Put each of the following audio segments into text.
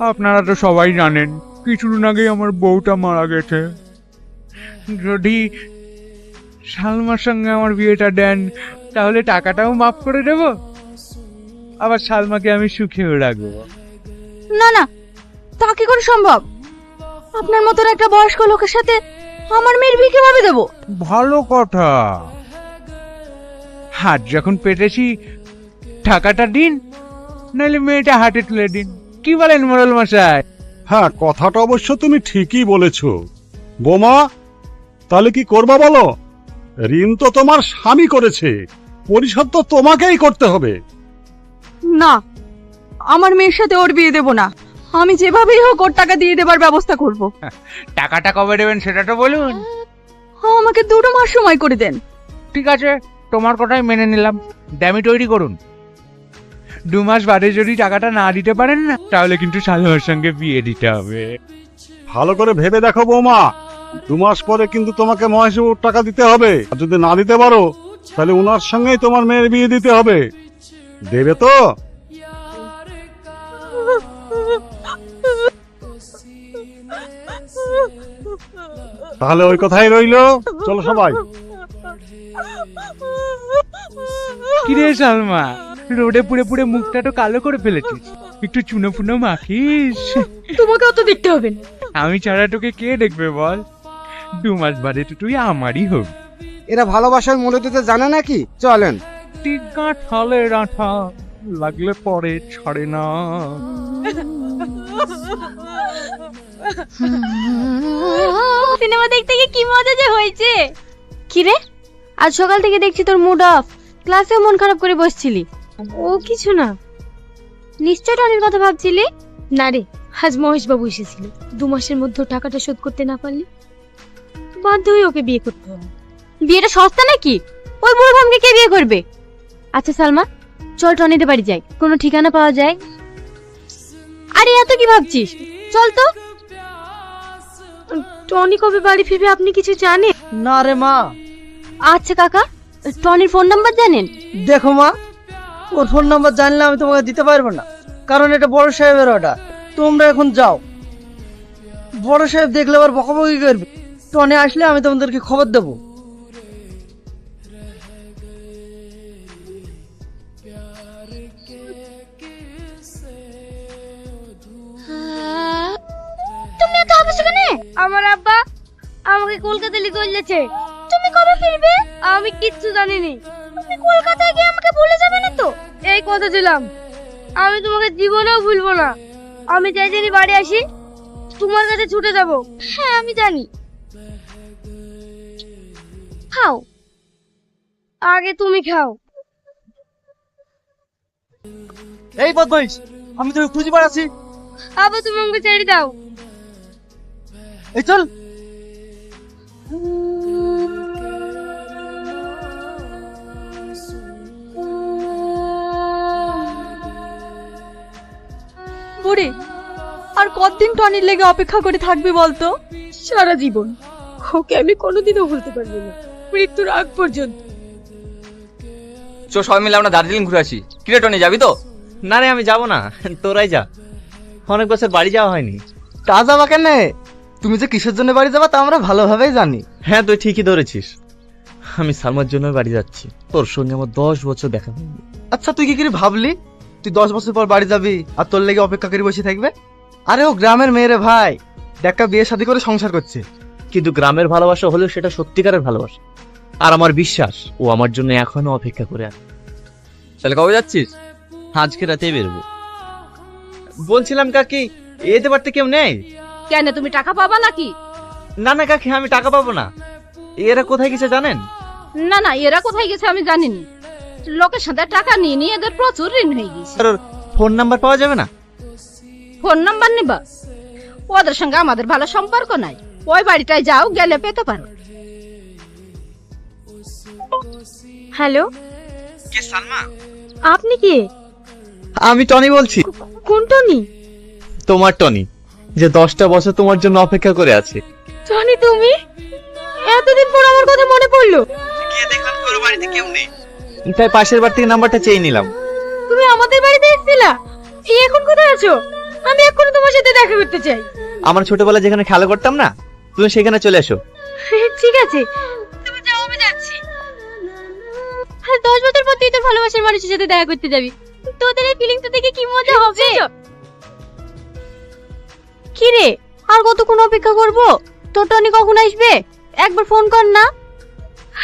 আপনারা তো সবাই জানেন কিছুদিন আগে আমার বউটা মারা গেছে। যদি সালমার সঙ্গে আমার বিয়েটা দেন তাহলে টাকাটাও মাফ করে দেব, আবার সালমাকে আমি সুখেও রাখবো। না না, তা কি করে সম্ভব? আপনার মতন একটা বয়স্ক লোকের সাথে আমার মেয়ের বিয়ে কিভাবে দেবো? ভালো কথা, হাত যখন পেতেছি টাকাটা দিন, নাহলে মেয়েটা হাতে তুলে দিন। কি বলেন মোড়ল মশাই? হ্যাঁ, কথাটা অবশ্য তুমি ঠিকই বলেছ। বোমা, তাহলে কি করবা বলো? ঋণ তো তোমার স্বামী করেছে, পরিশোধ তো তোমাকেই করতে হবে। না, আমার মেয়ের সাথে ওর বিয়ে দেবো না। আমি যেভাবেই হোক ওর টাকা দিয়ে দেবার ব্যবস্থা করব। টাকাটা কবে দেবেন সেটা তো বলুন। আমাকে 2 মাস সময় করে দেন। ঠিক আছে, তোমার কথাই মেনে নিলাম। দামি তৈরি করুন। 2 মাস বাদে যদি টাকাটা না দিতে পারেন না, তাহলে কিন্তু সালমার সঙ্গে বিয়ে দিতে হবে। ভালো করে ভেবে দেখো বৌমা, 2 মাস পরে কিন্তু তোমাকে মহেশবাবুর টাকা দিতে হবে। আর যদি না দিতে পারো তাহলে ওনার সঙ্গেই তোমার মেয়ের বিয়ে দিতে হবে। দেবে তো? তাহলে ওই কথাই রইলো, চলো সবাই। কিরে সালমা, রোডে পুড়ে পুড়ে মুখটা তো কালো করে ফেলেছিস, একটু চুনো ফুনো মাখিস। তোমাকেও তো দেখতে হবে না। আমি ছাড়া তোকে কে দেখবে বল? 2 মাস বাদে তো তুই আমারই হোক। এরা ভালোবাসার মূল্য দিতে জানে নাকি? চলেন। টিকা ঠালে রাঠা লাগলে পরে ছাড়ে না। সিনেমা দেখতে গিয়ে কি মজা যে হয়েছে। কি রে, আজ সকাল থেকে দেখছি তোর মুড অফ, ক্লাসেও মন খারাপ করে বসছিলি। ও কিছু না, নিশ্চয় টনির কথা ভাবছিলি। না রে, আজ মহেশ বাবু এসেছিল। 2 মাসের মধ্যে টাকাটা শোধ করতে না পারলে বাধ্য হয়ে ওকে বিয়ে করতে হবে। বিয়েটা সস্তা নাকি? ওই বুড়ো ভামকে কে বিয়ে করবে? আচ্ছা সালমা, চল টনিদের বাড়ি যাই, কোনো ঠিকানা পাওয়া যায়? আরে এত কি ভাবছিস, চল তো। টনি কবে বাড়ি ফিরবে আপনি কিছু জানেন? না রে মা। আচ্ছা কাকা, টনির ফোন নাম্বার জানেন? দেখো মা, ওর ফোন নাম্বার জানলে আমি তোমাকে দিতে পারবো না, কারণ এটা বড় সাহেবের অর্ডার। তোমরা এখন যাও, বড় সাহেব দেখলে আবার বকাবকি করবে। টনি আসলে আমি তোমাদেরকে খবর দেবো। তুমি এত হাসছো কেন? আমার আব্বা আমাকে কলকাতা লিখে বলেছে। তুমি কবে ফিরবে? আমি কিচ্ছু জানি না। তুমি কলকাতায় গিয়ে আমাকে ভুলে যাবে না তো? এই কথা দিলাম, আমি তোমাকে জীবনেও ভুলবো না। আমি যাই জানি বাড়ি আসি তোমার কাছে ছুটে যাব। হ্যাঁ আমি জানি। খাও, আগে তুমি খাও। এই বদমাইশ, আমি তোকে খুঁজে বেড়াচ্ছি। আবার তুমি আমাকে ছেড়ে দাও। এই চল। বুড়ি, আর কতদিন টনির লেগে অপেক্ষা করে থাকবি বলতো? সারা জীবন। ওকে আমি কোনোদিনও ভুলতে পারবো না, মৃত্যুর আগ পর্যন্ত। চো সবাই মিলে আমরা দার্জিলিং ঘুরে আসি। কিরে টনি, যাবি তো? না রে, আমি যাব না, তোরাই যা। অনেক বছর বাড়ি যাওয়া হয়নি। তা যাবা কেন? তুমি যে কিসের জন্য বাড়ি যাবা তা আমরা ভালোভাবেই জানি। হ্যাঁ, তুই ঠিকই ধরেছিস। আমি সালমার জন্য বাড়ি যাচ্ছি। তোর সঙ্গে আমার 10 বছর দেখা হয়নি। আচ্ছা, তুই কি করে ভাবলি তুই 10 বছর পর বাড়ি যাবি আর তোর লেগে অপেক্ষা করে বসে থাকবে? আরে ও গ্রামের মেয়ে রে ভাই, দেখা বিয়ে শাদী করে সংসার করছে। কিন্তু গ্রামের ভালোবাসা হলেও সেটা সত্যিকারের ভালোবাসা। আর আমার বিশ্বাস ও আমার জন্য এখনো অপেক্ষা করে আছে। তাহলে কবে যাচ্ছিস? আজকে রাতেই বেরোবো। বলছিলাম কাকি, এতে পারতে কেউ নেই? কেন, তুমি টাকা পাবা নাকি? না না কাকি, আমি টাকা পাবো না। এরা কোথায় গেছে জানেন? না না, এরা কোথায় গেছে আমি জানিনি। লোকের সাথে টাকা নিয়ে নিয়ে এদের প্রচুর ঋণ হয়ে গেছে। আর ওর ফোন নাম্বার পাওয়া যাবে না? ফোন নাম্বার নিবা? ওদের সঙ্গে আমাদের ভালো সম্পর্ক নাই। ওই বাড়িটায় যাও, গেলে পেতে পারো। হ্যালো, কে সালমা? আপনি কে? আমি টনি বলছি। কোন টনি? তোমার টনি, যে 10টা বছর তোমার জন্য অপেক্ষা করে আছে। টনি তুমি? এতদিন পর আমার কথা মনে পড়লো। গিয়ে দেখলাম তোর বাড়িতে কেউ নেই, তাই পাশের বাড়ি থেকে নাম্বারটা চেয়ে নিলাম। তুমি আমাদের বাড়িতে এসেছিলা? এই এখন কোথায় আছো? আমি এক্ষুনি তোমার তোমার সাথে দেখা করতে চাই। আমার ছোটবেলায় যেখানে খেলা করতাম না, তুমি সেখানে চলে এসো। ঠিক আছে, তুমি যাও, আমি যাচ্ছি। আর 10 বছর পর তুই তোর ভালোবাসার মানুষের সাথে দেখা করতে যাবি। তোদের এই ফিলিংসটা দেখে কি মজা হবে। কি রে, আর কতক্ষণ অপেক্ষা করব? তোর টনি কখন আসবে? একবার ফোন কর না।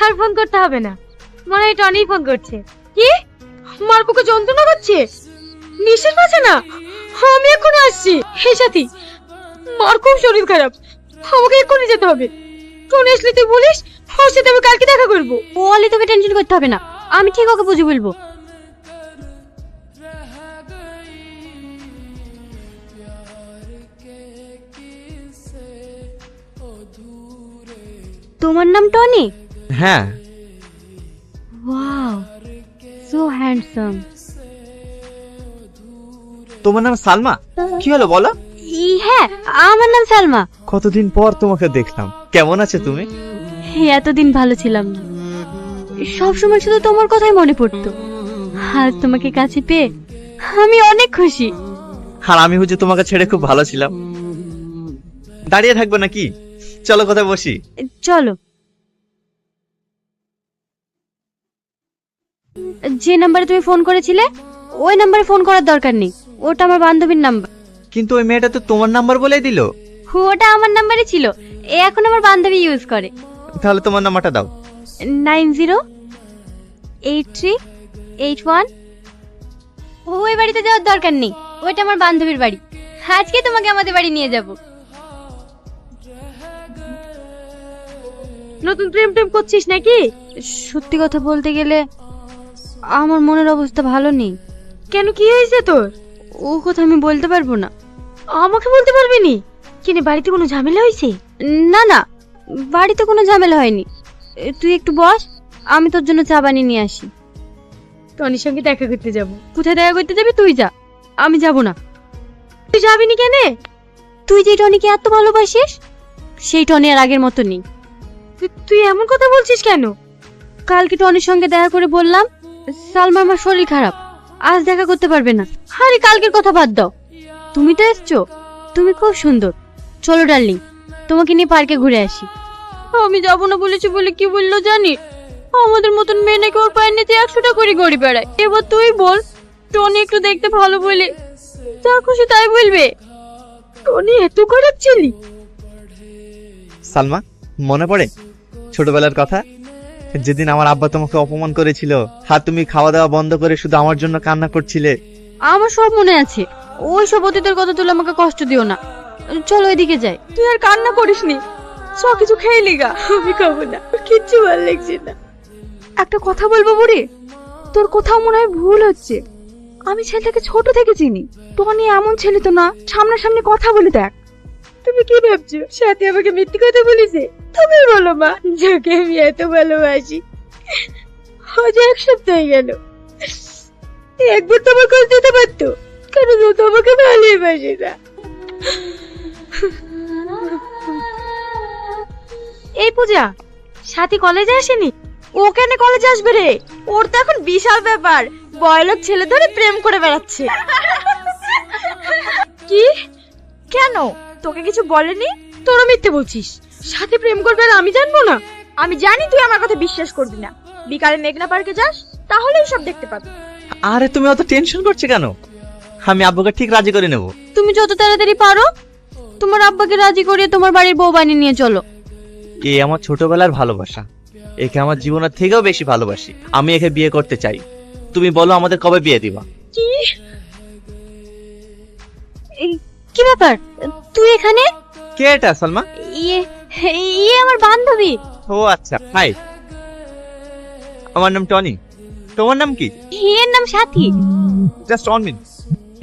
আর ফোন করতে হবে না, মনে হয় টনি ফোন করছে। কি, মার বুকে যন্ত্রণা করছে, নিঃশ্বাস পাচ্ছে না? আমি এখন আসছি। হে সাথী, মার খুব শরীর খারাপ, আমাকে এক্ষুনি যেতে হবে। টনি আসলে তুই বলিস ওর সাথে আমি কালকে দেখা করবো। বলে তোকে টেনশন করতে হবে না, আমি ঠিক ওকে বুঝে বলবো। তোমার নাম টনি? হ্যাঁ। Wow, so handsome. তোমার নাম সালমা? কি হলো বলো? হ্যাঁ, আমার নাম সালমা। কতদিন পর তোমাকে দেখলাম, কেমন আছে তুমি? এতদিন ভালো ছিলাম না, সবসময় শুধু তোমার কথাই মনে পড়তো। আজ তোমাকে কাছে পেয়ে আমি অনেক খুশি। আর আমি হচ্ছে তোমাকে ছেড়ে খুব ভালো ছিলাম। দাঁড়িয়ে থাকবে নাকি? চলো কোথায় বসি। চলো। যে নাম্বারে তুমি ফোন করেছিলে ওই নাম্বারে ফোন করার দরকার নেই, ওটা আমার বান্ধবীর নাম্বার। কিন্তু ওই মেয়েটা তো তোমার নাম্বার বলেই দিল। ওটা আমার নাম্বারে ছিল, এ এখন আমার বান্ধবী ইউজ করে। তাহলে তোমার নাম্বারটা দাও। 908381। ওই বাড়িতে যাওয়ার দরকার নেই, ওইটা আমার বান্ধবীর বাড়ি। আজকে তোমাকে আমাদের বাড়ি নিয়ে যাব। নতুন প্রেম টেম করছিস নাকি? সত্যি কথা বলতে গেলে আমার মনের অবস্থা ভালো নেই। কেন, কি হয়েছে তোর? ও কথা আমি বলতে পারবো না। আমাকে বলতে পারবি নি? কিনে বাড়িতে কোনো ঝামেলা হয়েছে? না না, বাড়িতে কোনো ঝামেলা হয়নি। তুই একটু বস, আমি তোর জন্য চা বানিয়ে নিয়ে আসি। টনির সঙ্গে দেখা করতে যাব। কোথায় দেখা করতে যাবি? তুই যা, আমি যাব না। তুই যাবি নি কেন? তুই যে টনিকে এত ভালোবাসিস, সেই টনি আর আগের মতো নেই। তুই এমন কথা বলছিস কেন? কালকে টনির সঙ্গে দেখা করে বললাম সালমা আমার শরীর খারাপ, আজ দেখা করতে পারবে না। আরে কালকের কথা বাদ দাও, তুমি তো এসছো, তুমি খুব সুন্দর। চলো ডার্লিং, তোমাকে নিয়ে পার্কে ঘুরে আসি। আমি যাবো না বলেছি বলে কি বললো জানি? আমাদের মতন মেয়ে নাকি ওর পায়ের নিচে 100টা করে গড়ি বেড়ায়। এবার তুই বল, টনি একটু দেখতে ভালো বলে যা খুশি তাই বলবে। টনি এত খারাপ ছিলি? সালমা, মনে পড়ে ছোটবেলার কথা? যেদিন আমার আব্বা তোমাকে অপমান করেছিল, আর তুমি খাওয়া দাওয়া বন্ধ করে শুধু আমার জন্য কান্না করছিলে। আমার সব মনে আছে, ওই সব অতীতের কথা তুলে আমাকে কষ্ট দিও না। চলো এদিকে যাই। তুই আর কান্না করিস নি, সব কিছু খেয়ে লিগা। আমি খাবো না, কিচ্ছু ভালো লাগছে না। একটা কথা বলবো বুড়ি, তোর কোথাও মনে হয় ভুল হচ্ছে। আমি ছেলেটাকে ছোট থেকে চিনি, টনি এমন ছেলে তো না, সামনাসামনি কথা বলে দেখ। তুমি কি ভাবছো সাথে আমাকে মিথ্যে কথা বলেছে? তুমি বলো মা, যাকে আমি এত ভালোবাসি আজ 1 সপ্তাহ হয়ে গেল, একবার তোমার কাছে যেতে পারতো, কেন ও তোমাকে ভালোবাসে না? এই পূজা, সাথী কলেজে আসেনি? ও কেন কলেজে আসবে রে? ওর তো এখন বিশাল ব্যাপার, বয়লোক ছেলে ধরে প্রেম করে বেড়াচ্ছে। কি? কেন, তোকে কিছু বলেনি? তোরা মিথ্যে বলছিস, সাথে প্রেম করবে আর আমি জানবো না? আমি জানি তুই আমার কথা বিশ্বাস করবি না। বিকালে মেঘনা পার্কে যাস, তাহলেই সব দেখতে পাবি। আরে তুমি অত টেনশন করছো কেন? আমি আব্বুকে ঠিক রাজি করে নেব। তুমি যত তাড়াতাড়ি পারো তোমার আব্বাকে রাজি করিয়ে তোমার বাড়ির বউ বানিয়ে নিয়ে চলো। এ আমার ছোটবেলার ভালোবাসা, একে আমার জীবনের থেকেও বেশি ভালোবাসি। আমি একে বিয়ে করতে চাই। তুমি বলো আমাদের কবে বিয়ে দিবা? কি? কি ব্যাপার, তুই এখানে? কে এটা সালমা? ইয়ে ইয়ে আমার বান্ধবী। ও আচ্ছা, হাই। আমার নাম টনি, তোমার নাম কি? এর নাম সাথী। Just 1 minute.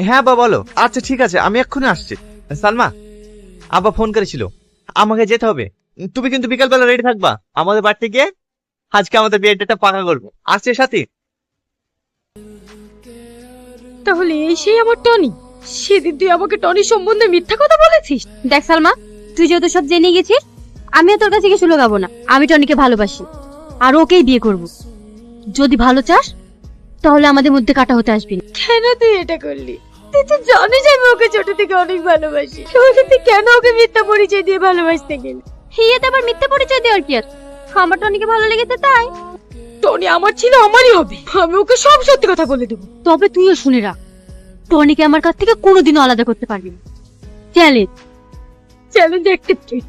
হ্যাঁ বা বলো। আচ্ছা ঠিক আছে, আমি এক্ষুনি আসছি। সালমা, আব্বা ফোন করেছিল, আমাকে যেতে হবে। তুমি কিন্তু বিকালবেলা রেডি থাকবা, আমাদের বাড়িতে গিয়ে আজকে আমাদের বিয়ের ডেটটা পাকা করবো। আসছে সাথী? তাহলে এই সেই আমার টনি? সেদিন তুই আমাকে টনি সম্বন্ধে মিথ্যা কথা বলেছিস। দেখ সালমা, তুই যেহেতু সব জেনে গেছিস, আমিও তোর কাছে কিছু লুকাবো না। আমি টনিকে ভালোবাসি আর ওকেই বিয়ে করব। যদি ভালো চাস তাহলে আমাদের মধ্যে কাটা হতে আসবি না। কেন তুই এটা করলি? তুই তো জানিস আমি ওকে ছোট থেকে অনেক ভালোবাসি, ওকে তুই কেন ওকে মিথ্যা পরিচয় দিয়ে ভালোবাসতে গেলি? হিয়াতে আবার মিথ্যা পরিচয় দেওয়ার কি আছে? আমার টনিকে ভালো লেগেছে তাই। টনি আমার ছিল, আমারই হবে, আমি ওকে সব সত্যি কথা বলে দেবো। তবে তুইও শুনে রাখ, টনিকে আমার কাছ থেকে কোনোদিনও আলাদা করতে পারবি না। Challenge, challenge accepted.